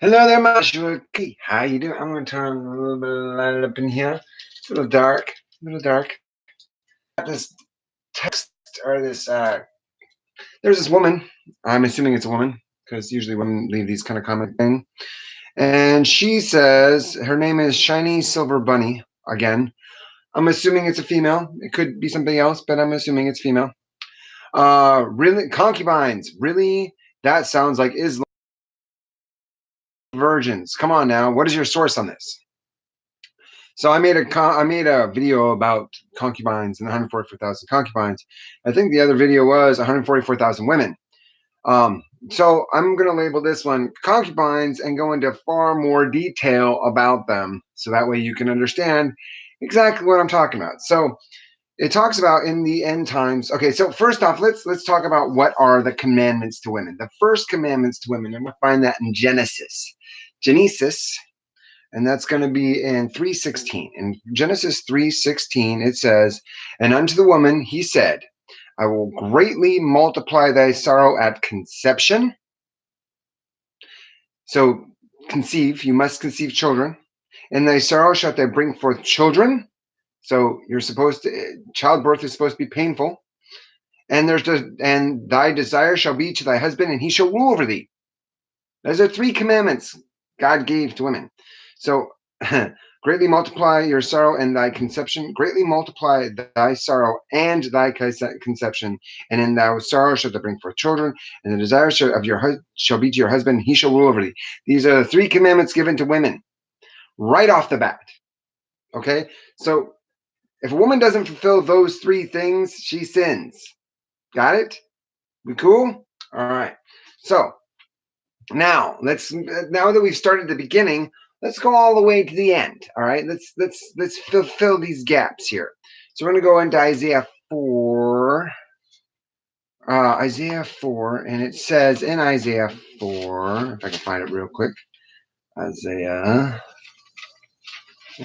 Hello there, Joshua. How you doing? I'm going to turn a little bit of light up in here. It's a little dark. This text or this, there's this woman. I'm assuming it's a woman because usually women leave these kind of comment thing. And she says her name is Shinysilverbunny. Again, I'm assuming it's a female. It could be something else, but I'm assuming it's female. Really, concubines. Really, that sounds like Islam. Virgins. Come on now. What is your source on this? So I made a video about concubines and 144,000 concubines. I think the other video was 144,000 women. So I'm going to label this one concubines and go into far more detail about them, so that way you can understand exactly what I'm talking about. So it talks about in the end times. Okay, so first off, let's talk about what are the commandments to women. The first commandments to women, and we'll find that in Genesis. And that's going to be in 3:16. In Genesis 3:16, it says, "And unto the woman he said, I will greatly multiply thy sorrow at conception." So conceive, you must conceive children. "In thy sorrow shalt thou bring forth children." So you're supposed to, childbirth is supposed to be painful. "And thy desire shall be to thy husband, and he shall rule over thee." Those are three commandments God gave to women. So greatly multiply your sorrow and thy conception. Greatly multiply thy sorrow and thy conception. "And in thy sorrow shalt thou bring forth children, and the desire of your shall be to your husband, and he shall rule over thee." These are the three commandments given to women right off the bat. Okay? So if a woman doesn't fulfill those three things, she sins. Got it? We cool? All right. So now that we've started the beginning, let's go all the way to the end. All right, let's fulfill these gaps here. So we're going to go into Isaiah 4. Isaiah 4, and it says in Isaiah 4, if I can find it real quick. Isaiah.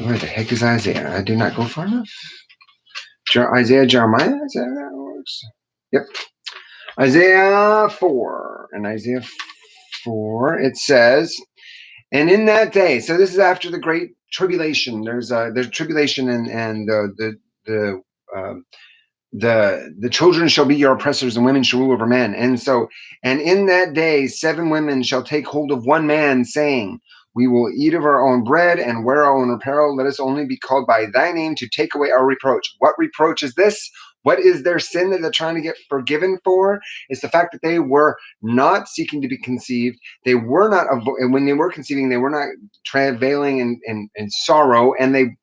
Where the heck is Isaiah? I did not go far enough. Isaiah, Jeremiah? Is that how it works? Yep. Isaiah 4. And Isaiah 4, it says, "And in that day," so this is after the great tribulation. There's tribulation, and the children shall be your oppressors, and women shall rule over men. And in that day 7 women shall take hold of one man, saying, "We will eat of our own bread and wear our own apparel. Let us only be called by thy name to take away our reproach." What reproach is this? What is their sin that they're trying to get forgiven for? It's the fact that they were not seeking to be conceived. They were not, when they were conceiving, they were not travailing in sorrow, and they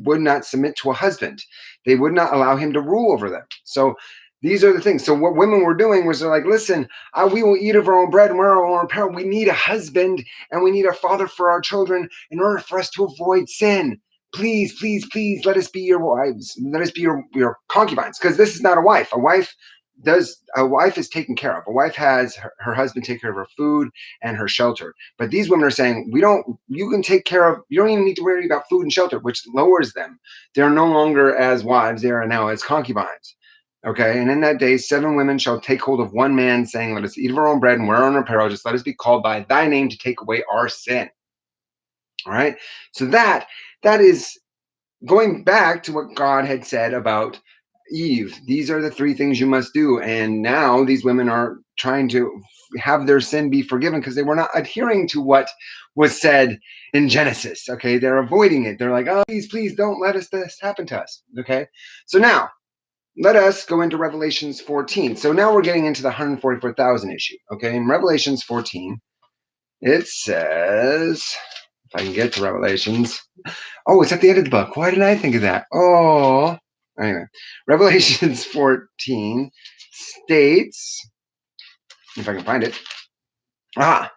would not submit to a husband. They would not allow him to rule over them. So these are the things. So what women were doing was they're like, "Listen, we will eat of our own bread and wear our own apparel. We need a husband and we need a father for our children in order for us to avoid sin. Please, please, please, let us be your wives. Let us be your concubines." Because this is not a wife. A wife is taken care of. A wife has her husband take care of her food and her shelter. But these women are saying, you can take care of, you don't even need to worry about food and shelter, which lowers them. They're no longer as wives, they are now as concubines. Okay, "And in that day 7 women shall take hold of one man, saying, Let us eat of our own bread and wear our own apparel. Just let us be called by thy name to take away our sin." All right, so that is going back to what God had said about Eve. These are the 3 things you must do. And now these women are trying to have their sin be forgiven because they were not adhering to what was said in Genesis. Okay, they're avoiding it. They're like, "Oh, please don't let this happen to us." Okay, so now let us go into Revelations 14. So now we're getting into the 144,000 issue. Okay, in Revelations 14, it says, if I can get to Revelations. Oh, it's at the end of the book. Why didn't I think of that? Oh, anyway. Revelations 14 states, if I can find it. All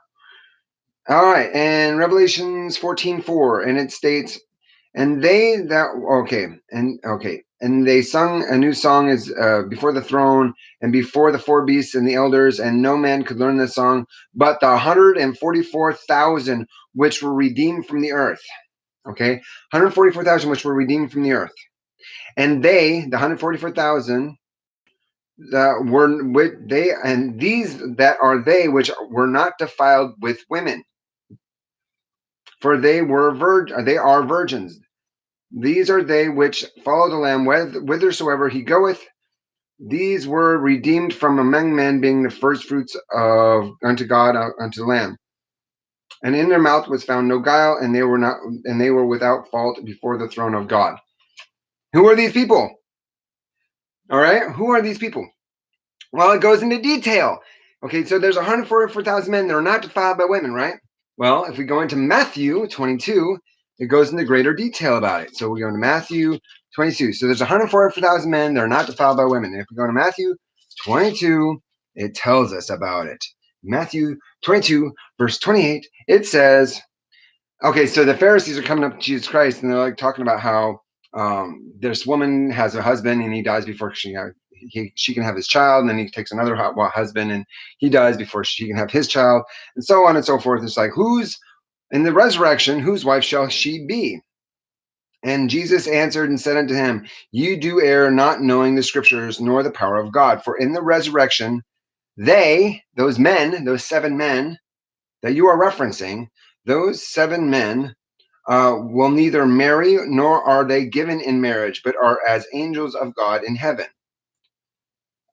right. And Revelations 14:4, and it states, and they sung a new song as before the throne and before the 4 beasts and the elders, and no man could learn the song but the 144,000 which were redeemed from the earth. Okay, 144,000 which were redeemed from the earth. And they, the 144,000, these that are they which were not defiled with women. for they are virgins. These are they which follow the Lamb whithersoever he goeth. These were redeemed from among men, being the firstfruits of unto God, unto the Lamb. And in their mouth was found no guile, and they were without fault before the throne of God. Who are these people? All right, who are these people? Well, it goes into detail. Okay, so there's 144,000 men that are not defiled by women, right? Well, if we go into Matthew 22, it goes into greater detail about it. So we go into Matthew 22. So there's 144,000 men that are not defiled by women. And if we go to Matthew 22, it tells us about it. Matthew 22, verse 28, it says, okay, so the Pharisees are coming up to Jesus Christ, and they're like talking about how this woman has a husband, and he dies before she can have his child, and then he takes another husband, and he dies before she can have his child, and so on and so forth. It's like, who's in the resurrection, whose wife shall she be? And Jesus answered and said unto him, you do err, not knowing the scriptures, nor the power of God. For in the resurrection, those seven men that you are referencing, those seven men will neither marry, nor are they given in marriage, but are as angels of God in heaven.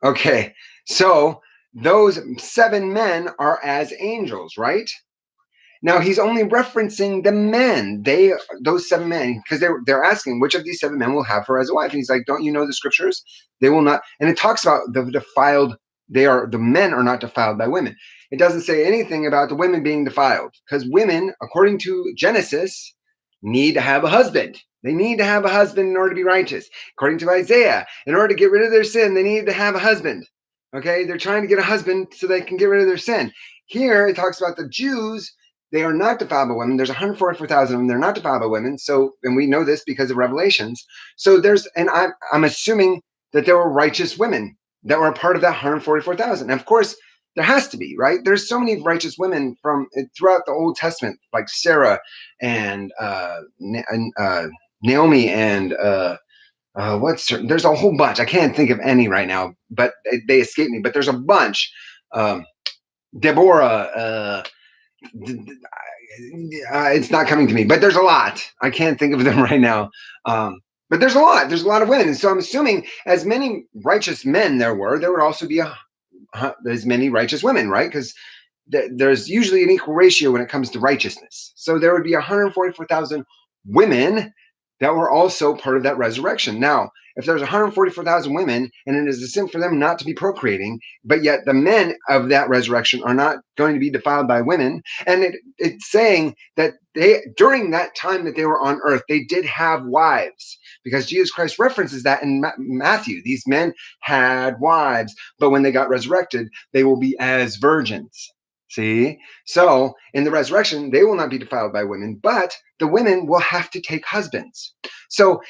Okay, so those seven men are as angels, right? Now he's only referencing the men, those seven men, because they're asking which of these seven men will have her as a wife. And he's like, don't you know the scriptures? They will not. And it talks about the defiled. The men are not defiled by women. It doesn't say anything about the women being defiled, because women, according to Genesis, need to have a husband. They need to have a husband in order to be righteous. According to Isaiah, in order to get rid of their sin, they need to have a husband. Okay, they're trying to get a husband so they can get rid of their sin. Here it talks about the Jews. They are not defiled by women. There's 144,000 of them. They're not defiled by women. So, and we know this because of Revelations. So I'm assuming that there were righteous women that were a part of that 144,000. And of course, there has to be, right? There's so many righteous women throughout the Old Testament, like Sarah and Naomi and there's a whole bunch. I can't think of any right now, but they escape me. But there's a bunch. Deborah. It's not coming to me, but there's a lot. I can't think of them right now. But there's a lot. There's a lot of women. And so I'm assuming as many righteous men there would also be as many righteous women, right? Because there's usually an equal ratio when it comes to righteousness. So there would be 144,000 women that were also part of that resurrection. Now, if there's 144,000 women and it is a sin for them not to be procreating, but yet the men of that resurrection are not going to be defiled by women, and it's saying that during that time that they were on earth, they did have wives, because Jesus Christ references that in Matthew. These men had wives, but when they got resurrected, they will be as virgins. See? So in the resurrection, they will not be defiled by women, but the women will have to take husbands. So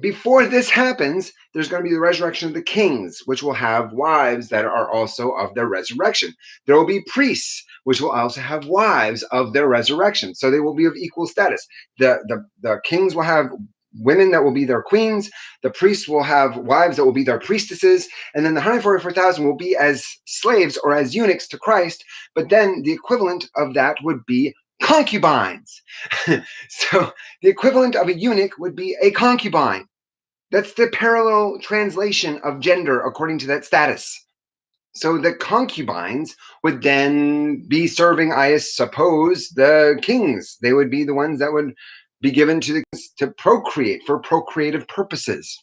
before this happens, there's going to be the resurrection of the kings, which will have wives that are also of their resurrection. There will be priests, which will also have wives of their resurrection. So they will be of equal status. The kings will have women that will be their queens. The priests will have wives that will be their priestesses. And then the 144,000 will be as slaves or as eunuchs to Christ. But then the equivalent of that would be concubines. So the equivalent of a eunuch would be a concubine. That's the parallel translation of gender according to that status. So the concubines would then be serving, I suppose, the kings. They would be the ones that would be given to procreate for procreative purposes.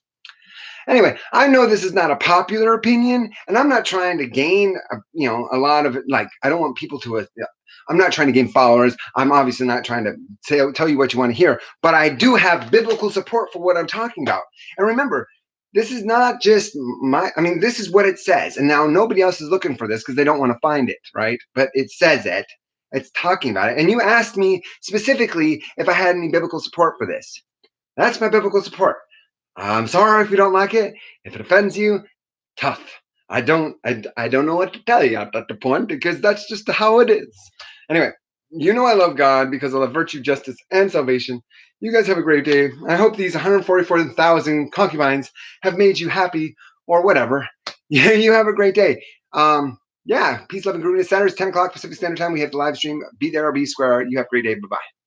Anyway, I know this is not a popular opinion, and I'm not trying to gain, a lot of, I don't want people to, I'm not trying to gain followers. I'm obviously not trying to tell you what you want to hear, but I do have biblical support for what I'm talking about. And remember, this is not just this is what it says. And now nobody else is looking for this because they don't want to find it, right? But it says it. It's talking about it. And you asked me specifically if I had any biblical support for this. That's my biblical support. I'm sorry if you don't like it. If it offends you, tough. I don't know what to tell you at the point, because that's just how it is. Anyway, I love God because I love virtue, justice, and salvation. You guys have a great day. I hope these 144,000 concubines have made you happy or whatever. You have a great day. Yeah. Peace, love, and groovy. Saturdays, 10 o'clock Pacific Standard Time. We have the live stream. Be there or be square. You have a great day. Bye bye.